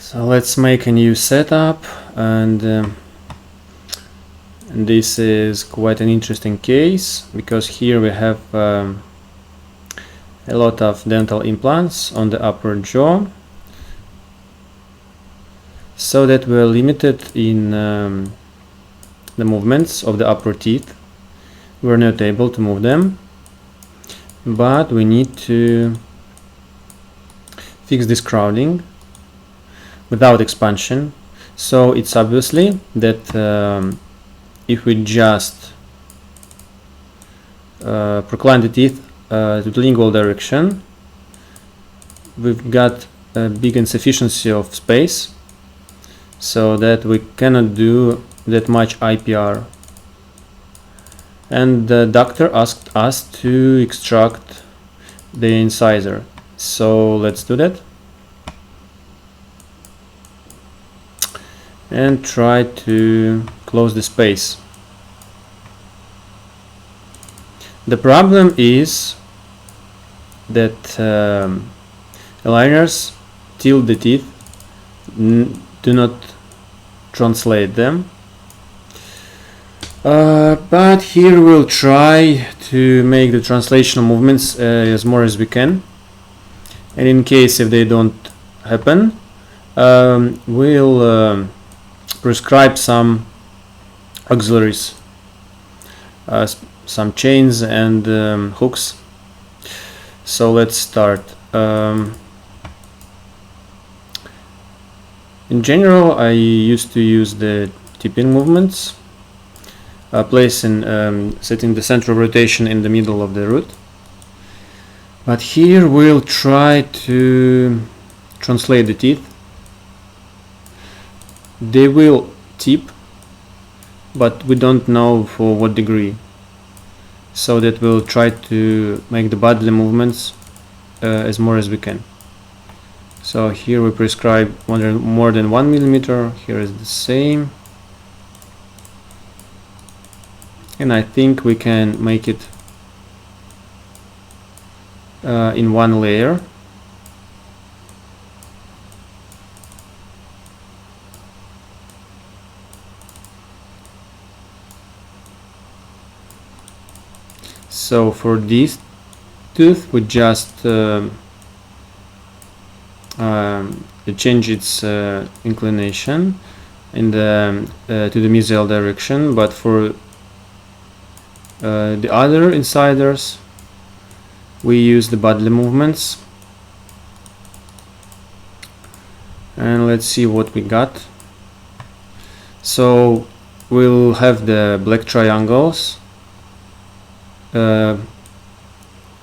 So let's make a new setup, and this is quite an interesting case because here we have a lot of dental implants on the upper jaw, so that we're limited in the movements of the upper teeth. We're not able to move them, but we need to fix this crowding without expansion. So it's obviously that if we just procline the teeth to the lingual direction, we've got a big insufficiency of space, so that we cannot do that much IPR. And the doctor asked us to extract the incisor, so let's do that and try to close the space. The problem is that aligners tilt the teeth, do not translate them, but here we'll try to make the translational movements as more as we can, and in case if they don't happen, we'll prescribe some auxiliaries, some chains and hooks. So let's start. In general, I used to use the tipping movements, setting the center of rotation in the middle of the root, but here we'll try to translate the teeth. They will tip, but we don't know for what degree, so that we'll try to make the bodily movements as more as we can. So here we prescribe more than 1 millimeter, here is the same, and I think we can make it in one layer. So for this tooth we just change its inclination in the to the mesial direction, but for the other incisors we use the bodily movements. And let's see what we got. So we'll have the black triangles.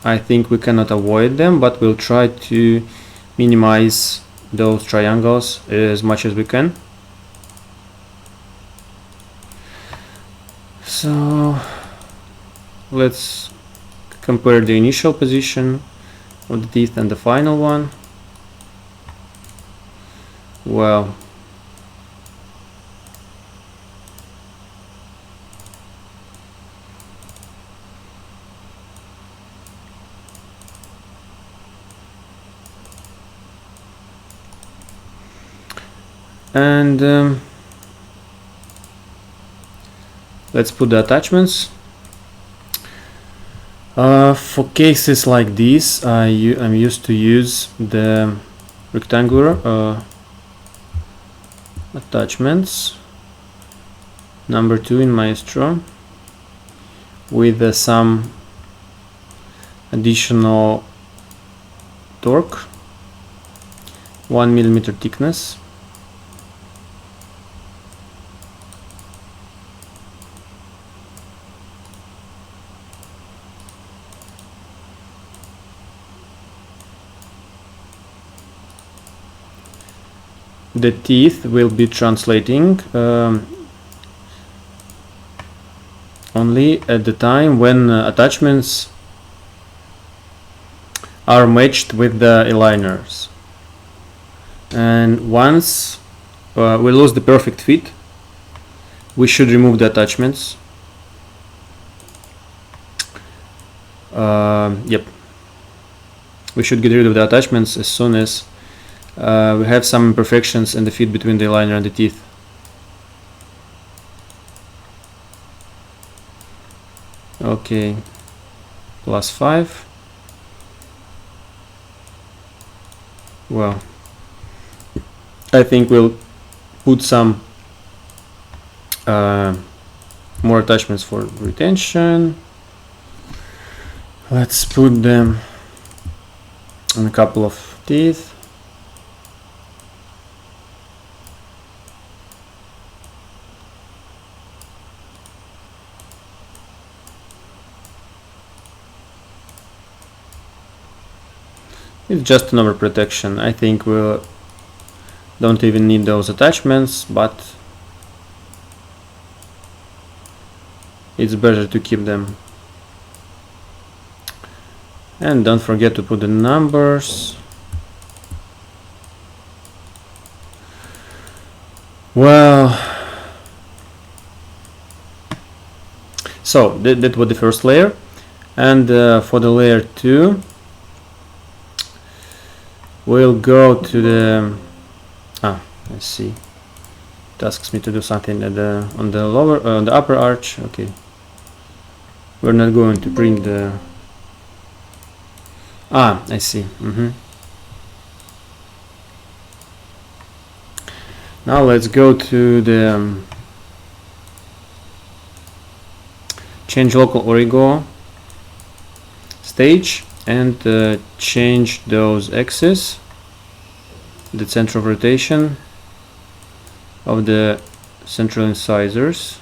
I think we cannot avoid them, but we'll try to minimize those triangles as much as we can. So let's compare the initial position of the teeth and the final one. Well, and let's put the attachments. For cases like this, I'm used to use the rectangular attachments, number 2 in Maestro, with some additional torque, 1 millimeter thickness. The teeth will be translating only at the time when attachments are matched with the aligners, and once we lose the perfect fit, we should remove the attachments. Yep, we should get rid of the attachments as soon as we have some imperfections in the fit between the aligner and the teeth. Okay, +5. Well, I think we'll put some more attachments for retention. Let's put them on a couple of teeth. It's just an overprotection. I think we don't even need those attachments, but it's better to keep them. And don't forget to put the numbers. Well, so that was the first layer, and for the layer 2 we'll go to the let's see, it asks me to do something at on the upper arch. Okay, we're not going to bring the I see. Now let's go to the change local origo stage and change those axes, the center of rotation of the central incisors.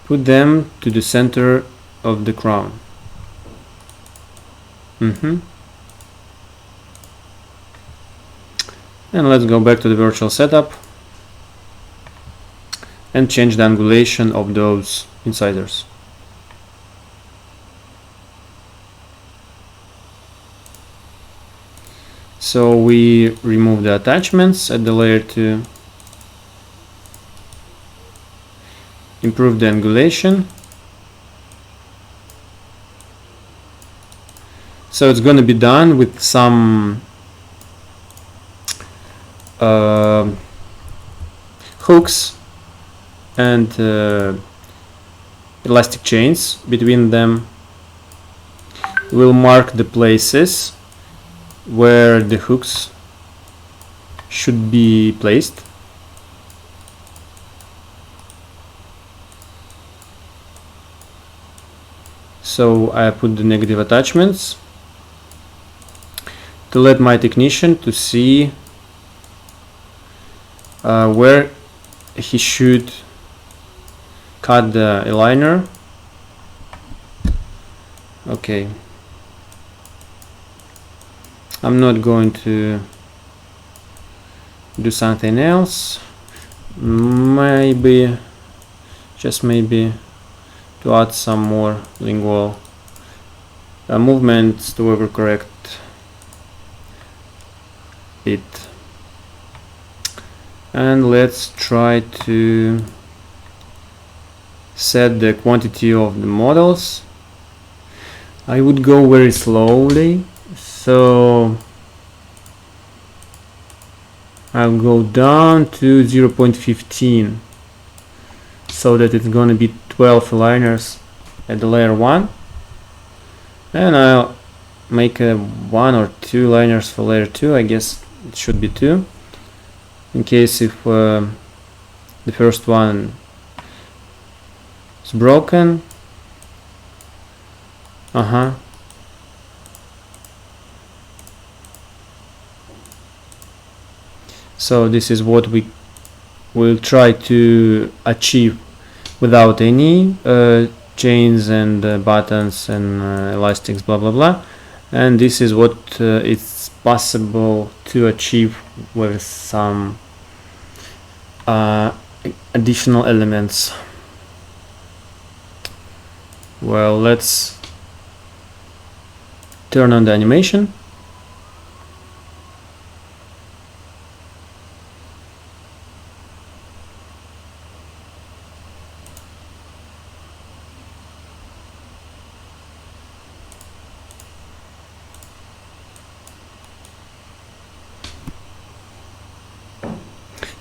Put them to the center of the crown. And let's go back to the virtual setup and change the angulation of those incisors. So we remove the attachments at the layer 2, improve the angulation. So it's going to be done with some hooks and elastic chains between them. We'll mark the places where the hooks should be placed. So I put the negative attachments to let my technician to see where he should cut the aligner. Okay, I'm not going to do something else. Maybe, just maybe, to add some more lingual movements to overcorrect it. And let's try to set the quantity of the models. I would go very slowly, so I'll go down to 0.15, so that it's going to be 12 aligners at the layer 1, and I'll make 1 or 2 liners for layer 2. I guess it should be 2, in case if the first one is broken. So this is what we will try to achieve without any chains and buttons and elastics, blah blah blah. And this is what it's possible to achieve with some additional elements. Well, let's turn on the animation.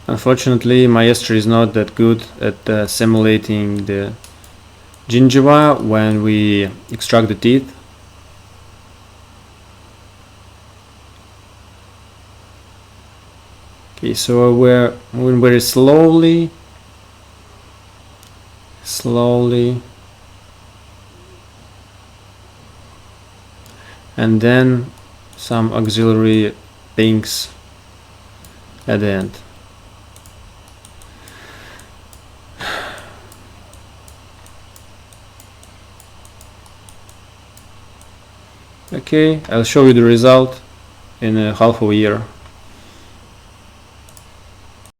Unfortunately, Maestro is not that good at simulating the gingiva when we extract the teeth. Okay, so we're moving very slowly, and then some auxiliary things at the end. Okay, I'll show you the result in half of a year.